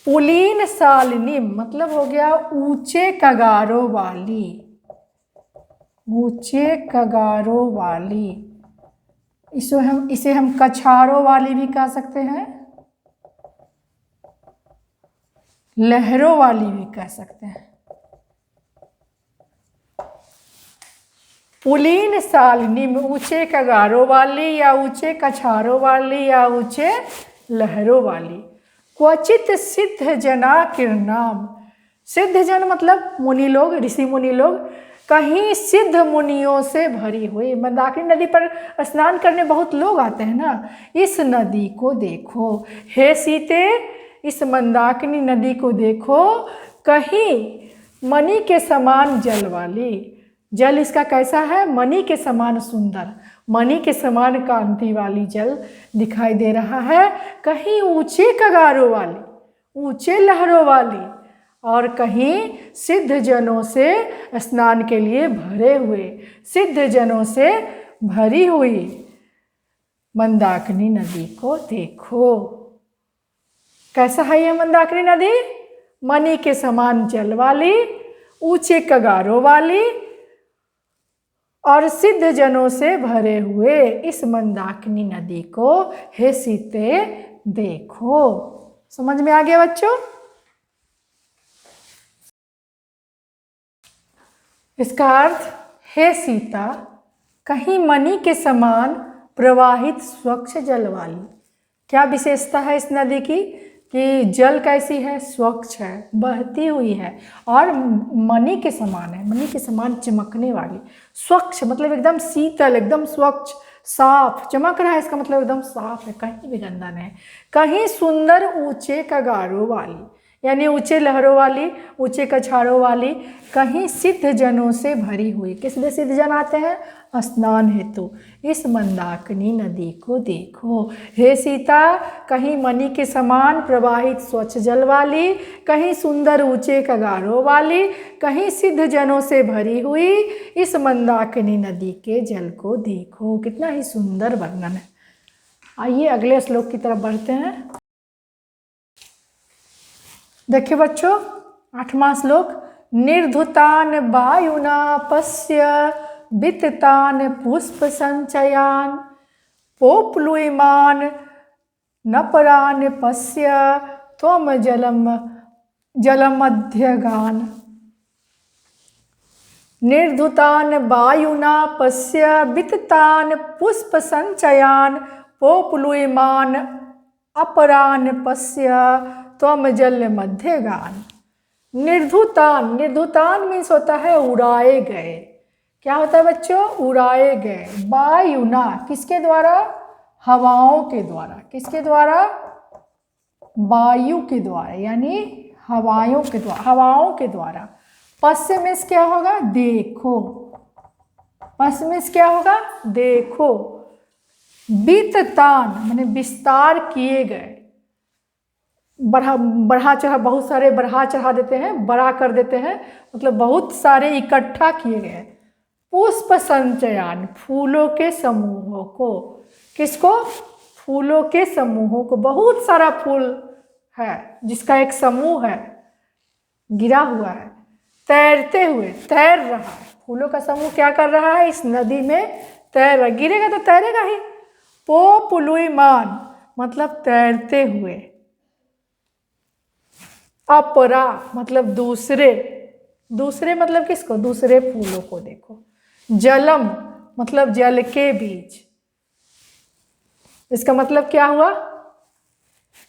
पुलीन शालिनी मतलब हो गया ऊंचे कगारों वाली, ऊंचे कगारों वाली। इसे हम कछारों वाली भी कह सकते हैं, लहरों वाली भी कह सकते हैं। पुलीन शालिनी में ऊंचे कगारों वाली या ऊंचे कछारों वाली या ऊंचे लहरों वाली। क्वचित सिद्ध जना किरणाम। सिद्ध जन मतलब मुनि लोग, ऋषि मुनि लोग। कहीं सिद्ध मुनियों से भरी हुई। मंदाकिनी नदी पर स्नान करने बहुत लोग आते हैं ना। इस नदी को देखो, हे सीते, इस मंदाकिनी नदी को देखो, कहीं मणि के समान जल वाली। जल इसका कैसा है? मणि के समान सुंदर, मणि के समान कांति वाली जल दिखाई दे रहा है। कहीं ऊंचे कगारों वाली, ऊंचे लहरों वाली, और कहीं सिद्ध जनों से स्नान के लिए भरे हुए, सिद्ध जनों से भरी हुई मंदाकिनी नदी को देखो। कैसा है यह मंदाकिनी नदी? मणि के समान जल वाली, ऊंचे कगारों वाली और सिद्ध जनों से भरे हुए इस मंदाकिनी नदी को हे सीते देखो। समझ में आ गया बच्चों? इसका अर्थ, हे सीता, कहीं मणि के समान प्रवाहित स्वच्छ जल वाली। क्या विशेषता है इस नदी की? कि जल कैसी है? स्वच्छ है, बहती हुई है और मणि के समान है, मणि के समान चमकने वाली। स्वच्छ मतलब एकदम शीतल, एकदम स्वच्छ, साफ, चमक रहा है, इसका मतलब एकदम साफ है, कहीं भी गंदा नहीं। कहीं सुंदर ऊंचे कगारों वाली, यानी ऊंचे लहरों वाली, ऊंचे कछारों वाली। कहीं सिद्ध जनों से भरी हुई। किस लिए सिद्ध जन आते हैं? स्नान हेतु। इस मंदाकिनी नदी को देखो, हे सीता, कहीं मणि के समान प्रवाहित स्वच्छ जल वाली, कहीं सुंदर ऊंचे कगारों वाली, कहीं सिद्ध जनों से भरी हुई इस मंदाकिनी नदी के जल को देखो। कितना ही सुंदर वर्णन है। आइए अगले श्लोक की तरफ बढ़ते हैं। देखिए बच्चों 8वां श्लोक। निर्धुतान वायुना पश्य विततान पुष्प संचयान पोप्लुयमान नपरान पश्य त्वम जलमध्यगान। निर्धुतान वायुना पश्य विततान पुष्प संचयान पोप्लुयमान अपरान पश्य त्वम जल मध्यगान। निर्धुतान, निर्धुतान मीन्स होता है उड़ाए गए। क्या होता है बच्चों? उड़ाए गए। वायुना किसके द्वारा? हवाओं के द्वारा। किसके द्वारा? वायु के द्वारा, यानी हवाओं के द्वारा, हवाओं के द्वारा। पश्चिम में क्या होगा? देखो। पश्चिम में क्या होगा? देखो। वित्तान माने विस्तार किए गए। बढ़ा चढ़ा, बहुत सारे बढ़ा चढ़ा देते हैं, बड़ा कर देते हैं, मतलब बहुत सारे इकट्ठा किए गए। पुष्प संचयन फूलों के समूहों को। किसको? फूलों के समूहों को। बहुत सारा फूल है जिसका एक समूह है, गिरा हुआ है, तैरते हुए, तैर रहा है। फूलों का समूह क्या कर रहा है? इस नदी में तैर रहा। गिरेगा तो तैरेगा ही। पोपुलुईमान मतलब तैरते हुए। अपरा मतलब दूसरे। दूसरे मतलब किसको? दूसरे फूलों को देखो। जलम मतलब जल के बीच। इसका मतलब क्या हुआ?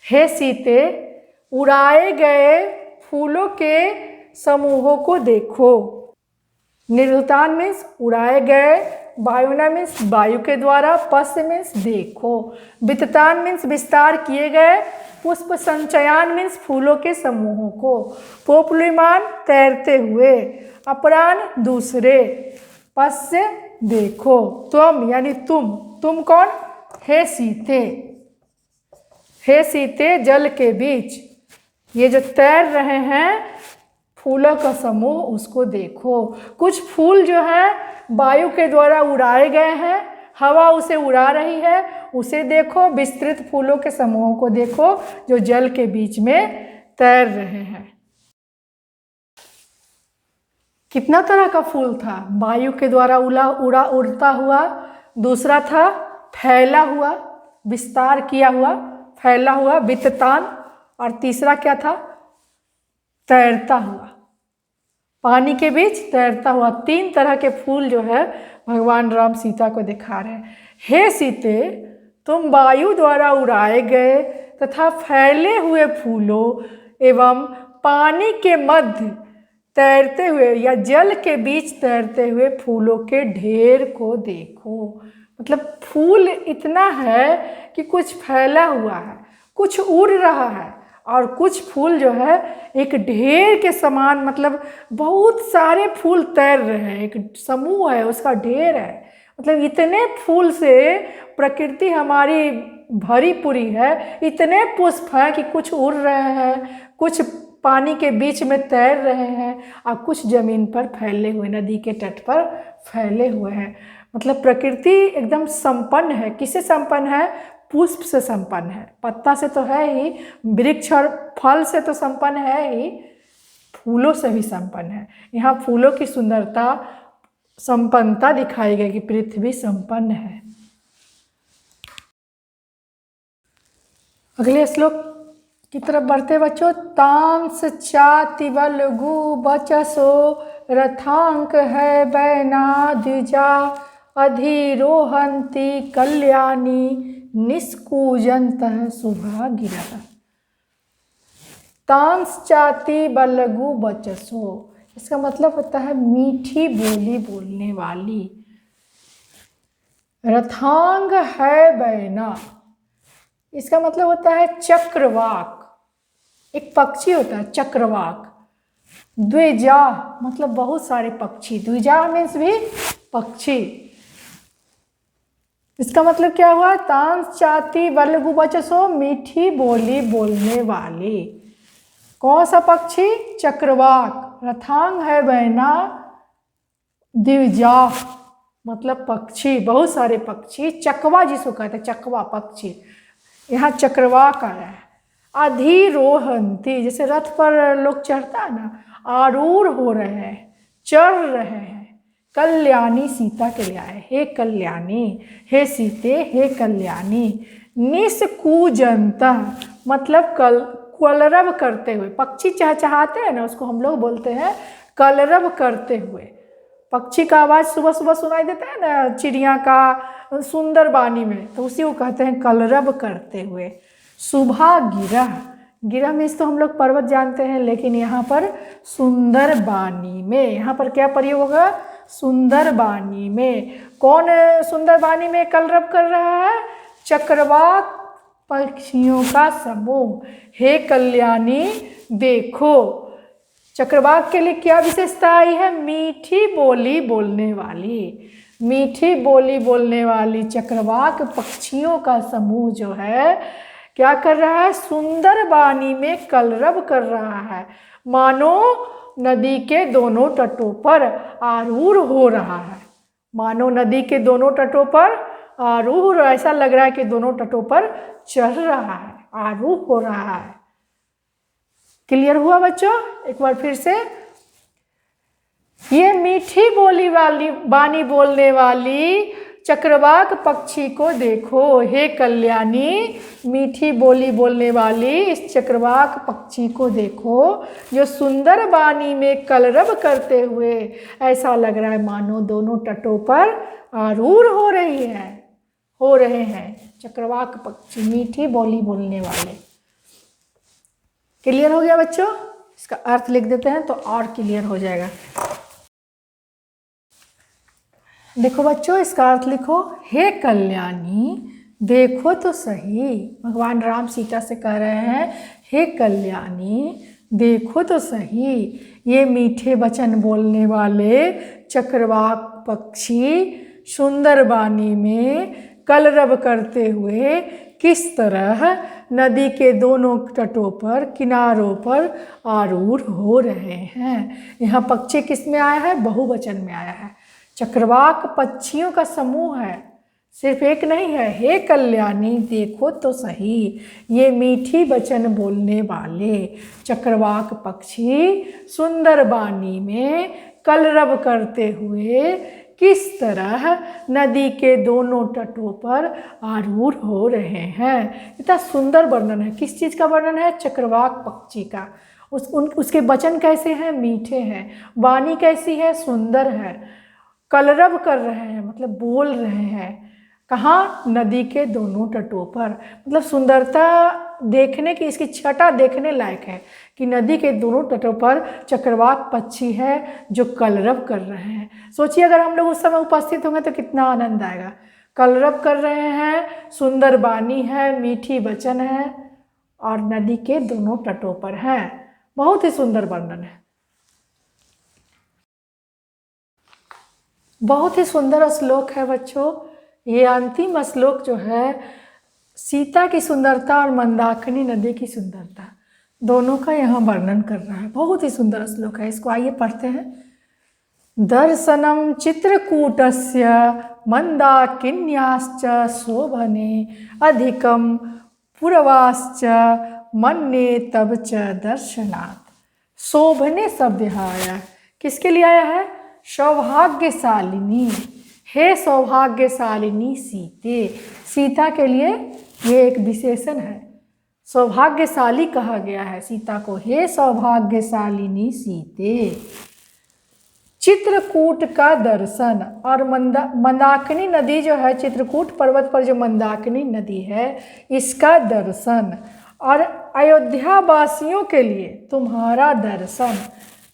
हे सीते, उड़ाए गए फूलों के समूहों को देखो। निर्धुतान मीन्स उड़ाए गए, वायुना मीन्स वायु के द्वारा, पश्च मीन्स देखो, वित्तान मीन्स विस्तार किए गए, पुष्प संचयान मीन्स फूलों के समूहों को, पोपलुईमान तैरते हुए, अपरान दूसरे, पश्च देखो, तुम यानी तुम कौन? हे सीते। हे सीते जल के बीच, ये जो तैर रहे हैं फूलों का समूह, उसको देखो। कुछ फूल जो है वायु के द्वारा उड़ाए गए हैं, हवा उसे उड़ा रही है, उसे देखो। विस्तृत फूलों के समूहों को देखो जो जल के बीच में तैर रहे हैं। कितना तरह का फूल था? वायु के द्वारा उड़ता हुआ, दूसरा था फैला हुआ, विस्तार किया हुआ, फैला हुआ वित्तान, और तीसरा क्या था? तैरता हुआ, पानी के बीच तैरता हुआ। 3 तरह के फूल जो है भगवान राम सीता को दिखा रहे हैं। हे सीते, तुम वायु द्वारा उड़ाए गए तथा फैले हुए फूलों एवं पानी के मध्य तैरते हुए या जल के बीच तैरते हुए फूलों के ढेर को देखो। मतलब फूल इतना है कि कुछ फैला हुआ है, कुछ उड़ रहा है, और कुछ फूल जो है एक ढेर के समान, मतलब बहुत सारे फूल तैर रहे हैं, एक समूह है, उसका ढेर है। मतलब इतने फूल से प्रकृति हमारी भरी पूरी है, इतने पुष्प हैं कि कुछ उड़ रहे हैं, कुछ पानी के बीच में तैर रहे हैं, और कुछ जमीन पर फैले हुए, नदी के तट पर फैले हुए हैं। मतलब प्रकृति एकदम संपन्न है। किससे संपन्न है? पुष्प से संपन्न है। पत्ता से तो है ही, वृक्ष और फल से तो संपन्न है ही, फूलों से भी संपन्न है। यहाँ फूलों की सुंदरता, संपन्नता दिखाई गई कि पृथ्वी संपन्न है। अगले श्लोक की तरफ बढ़ते बच्चों। तांस चाति बलगु बचसो रथांक है बैना द्विजा अधिरोहंती कल्याणी निष्कूजंत शुभा गिरा। तांस चाति बलगु बचसो, इसका मतलब होता है मीठी बोली बोलने वाली। रथांग है बैना, इसका मतलब होता है चक्रवाक, एक पक्षी होता है चक्रवाक। द्विजा मतलब बहुत सारे पक्षी, द्विजा मीन्स भी पक्षी। इसका मतलब क्या हुआ? तांस चाति बलगु बचसो, मीठी बोली बोलने वाली। कौन सा पक्षी? चक्रवाक। रथांग है बैना, द्विजा मतलब पक्षी, बहुत सारे पक्षी। चकवा जिसको कहते हैं, चकवा पक्षी, यहाँ चक्रवाक आया है। अधिरोहंती, जैसे रथ पर लोग चढ़ता है ना, आरूढ़ हो रहे हैं, चढ़ रहे हैं। कल्याणी सीता के लिए आए, हे कल्याणी, हे सीते, हे कल्याणी। निष्कूजंता मतलब कलरव करते हुए, पक्षी चहचहाते हैं ना, उसको हम लोग बोलते हैं कलरव करते हुए। पक्षी का आवाज़ सुबह सुबह सुनाई देता है ना, चिड़िया का सुंदर बानी में, तो उसी को कहते हैं कलरव करते हुए। शुभा गिरा, गिरा में तो हम लोग पर्वत जानते हैं, लेकिन यहाँ पर सुंदर बानी में, यहाँ पर क्या प्रयोग होगा? सुंदर बानी में। कौन सुंदर बानी में कलरव कर रहा है? चक्रवाक पक्षियों का समूह। हे कल्याणी देखो। चक्रवाक के लिए क्या विशेषता आई है? मीठी बोली बोलने वाली। मीठी बोली बोलने वाली चक्रवाक पक्षियों का समूह जो है क्या कर रहा है? सुंदर बानी में कलरव कर रहा है, मानो नदी के दोनों तटों पर आरूढ़ हो रहा है। मानो नदी के दोनों तटों पर आरूढ़, ऐसा लग रहा है कि दोनों तटों पर चढ़ रहा है, आरूढ़ हो रहा है। क्लियर हुआ बच्चों? एक बार फिर से, ये मीठी बोली वाली बानी बोलने वाली चक्रवाक पक्षी को देखो। हे कल्याणी, मीठी बोली बोलने वाली इस चक्रवाक पक्षी को देखो, जो सुंदर बानी में कलरव करते हुए ऐसा लग रहा है मानो दोनों तटों पर आरूढ़ हो रहे हैं चक्रवाक पक्षी, मीठी बोली बोलने वाले। क्लियर हो गया बच्चों? इसका अर्थ लिख देते हैं तो और क्लियर हो जाएगा। देखो बच्चों, इसका अर्थ लिखो। हे कल्याणी देखो तो सही। भगवान राम सीता से कह रहे हैं, हे कल्याणी देखो तो सही, ये मीठे वचन बोलने वाले चक्रवाक पक्षी सुंदर बानी में कलरव करते हुए किस तरह नदी के दोनों तटों पर, किनारों पर आरूढ़ हो रहे हैं। यहाँ पक्षी किस में आया है? बहुवचन में आया है। चक्रवाक पक्षियों का समूह है, सिर्फ एक नहीं है। हे कल्याणी देखो तो सही, ये मीठी वचन बोलने वाले चक्रवाक पक्षी सुंदर बानी में कलरव करते हुए किस तरह नदी के दोनों तटों पर आरूढ़ हो रहे हैं। इतना सुंदर वर्णन है। किस चीज़ का वर्णन है? चक्रवाक पक्षी का। उसके वचन कैसे हैं? मीठे हैं। वाणी कैसी है? सुंदर है। कलरव कर रहे हैं मतलब बोल रहे हैं। कहाँ? नदी के दोनों तटों पर। मतलब सुंदरता देखने की, इसकी छटा देखने लायक है कि नदी के दोनों तटों पर चक्रवाक पक्षी है जो कलरव कर रहे हैं। सोचिए अगर हम लोग उस समय उपस्थित होंगे तो कितना आनंद आएगा। कलरव कर रहे हैं, सुंदर बानी है, मीठी वचन है और नदी के दोनों तटों पर है। बहुत ही सुंदर वर्णन है। बहुत ही सुंदर श्लोक है बच्चों। ये अंतिम श्लोक जो है सीता की सुंदरता और मंदाकिनी नदी की सुंदरता दोनों का यहाँ वर्णन कर रहा है। बहुत ही सुंदर श्लोक है। इसको आइए पढ़ते हैं। दर्शनम चित्रकूटस्य मंदाकिन्याश्च शोभने अधिकम पूर्वाश्च मन्ये तब च दर्शनात्। शोभने शब्द यहाँ आया, किसके लिए आया है? सौभाग्यशालिनी। हे सौभाग्यशालिनी सीते, सीता के लिए ये एक विशेषण है। सौभाग्यशाली कहा गया है सीता को। हे सौभाग्यशालिनी सीते। चित्रकूट का दर्शन और मंदाकिनी नदी जो है, चित्रकूट पर्वत पर जो मंदाकिनी नदी है, इसका दर्शन और अयोध्या वासियों के लिए तुम्हारा दर्शन,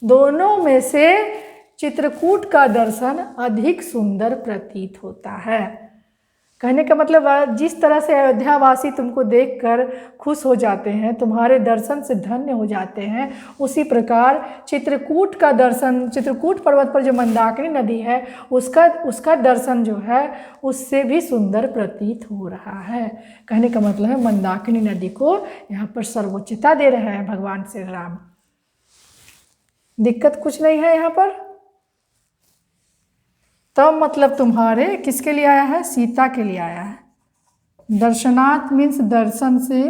दोनों में से चित्रकूट का दर्शन अधिक सुंदर प्रतीत होता है। कहने का मतलब जिस तरह से अयोध्यावासी तुमको देखकर खुश हो जाते हैं, तुम्हारे दर्शन से धन्य हो जाते हैं, उसी प्रकार चित्रकूट का दर्शन, चित्रकूट पर्वत पर जो मंदाकिनी नदी है उसका दर्शन जो है उससे भी सुंदर प्रतीत हो रहा है। कहने का मतलब है मंदाकिनी नदी को यहाँ पर सर्वोच्चता दे रहे हैं भगवान श्री राम। दिक्कत कुछ नहीं है यहाँ पर। तब मतलब तुम्हारे किसके लिए आया है? सीता के लिए आया है। दर्शनात् मीन्स दर्शन से,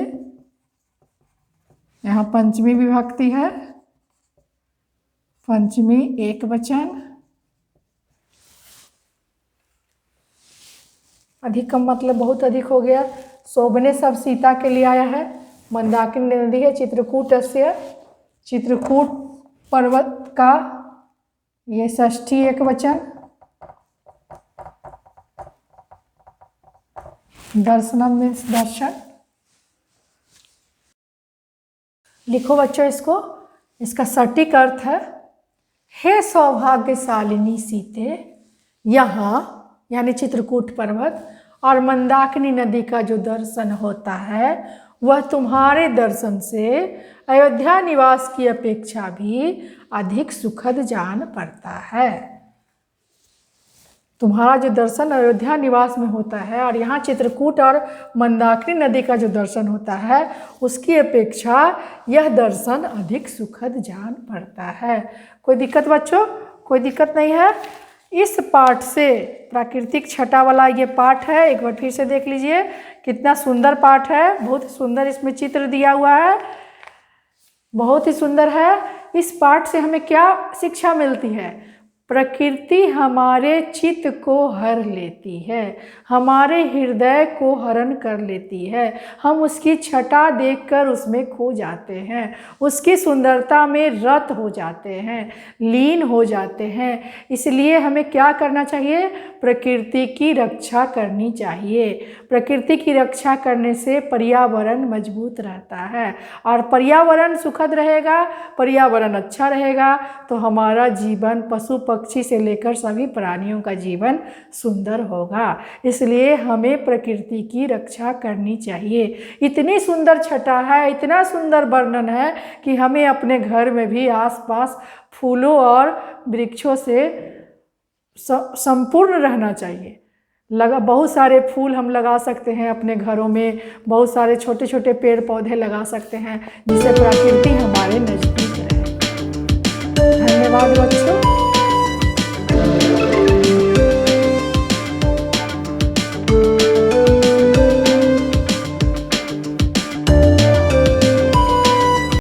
यहाँ पंचमी विभक्ति है, पंचमी एक वचन, अधिकम मतलब बहुत अधिक हो गया। शोभने सब सीता के लिए आया है। मंदाकिनी नदी है चित्रकूटस्य, चित्रकूट पर्वत का ये षष्ठी एक वचन। दर्शनम मीन्स दर्शन। लिखो बच्चों इसको, इसका सटीक अर्थ है हे सौभाग्यशालिनी सीते, यहाँ यानी चित्रकूट पर्वत और मंदाकिनी नदी का जो दर्शन होता है वह तुम्हारे दर्शन से अयोध्या निवास की अपेक्षा भी अधिक सुखद जान पड़ता है। तुम्हारा जो दर्शन अयोध्या निवास में होता है और यहाँ चित्रकूट और मंदाकिनी नदी का जो दर्शन होता है उसकी अपेक्षा यह दर्शन अधिक सुखद जान पड़ता है। कोई दिक्कत बच्चों? कोई दिक्कत नहीं है। इस पाठ से प्राकृतिक छटा वाला ये पाठ है, एक बार फिर से देख लीजिए, कितना सुंदर पाठ है, बहुत सुंदर इसमें चित्र दिया हुआ है, बहुत ही सुंदर है। इस पाठ से हमें क्या शिक्षा मिलती है? प्रकृति हमारे चित्त को हर लेती है, हमारे हृदय को हरण कर लेती है। हम उसकी छटा देखकर उसमें खो जाते हैं, उसकी सुंदरता में रत हो जाते हैं, लीन हो जाते हैं। इसलिए हमें क्या करना चाहिए? प्रकृति की रक्षा करनी चाहिए। प्रकृति की रक्षा करने से पर्यावरण मजबूत रहता है और पर्यावरण सुखद रहेगा, पर्यावरण अच्छा रहेगा तो हमारा जीवन पशु पक्षी से लेकर सभी प्राणियों का जीवन सुंदर होगा। इसलिए हमें प्रकृति की रक्षा करनी चाहिए। इतनी सुंदर छटा है, इतना सुंदर वर्णन है कि हमें अपने घर में भी आसपास फूलों और वृक्षों से संपूर्ण रहना चाहिए। बहुत सारे फूल हम लगा सकते हैं अपने घरों में, बहुत सारे छोटे छोटे पेड़ पौधे लगा सकते हैं जिससे प्रकृति हमारे नजदीक रहे। धन्यवाद बच्चों।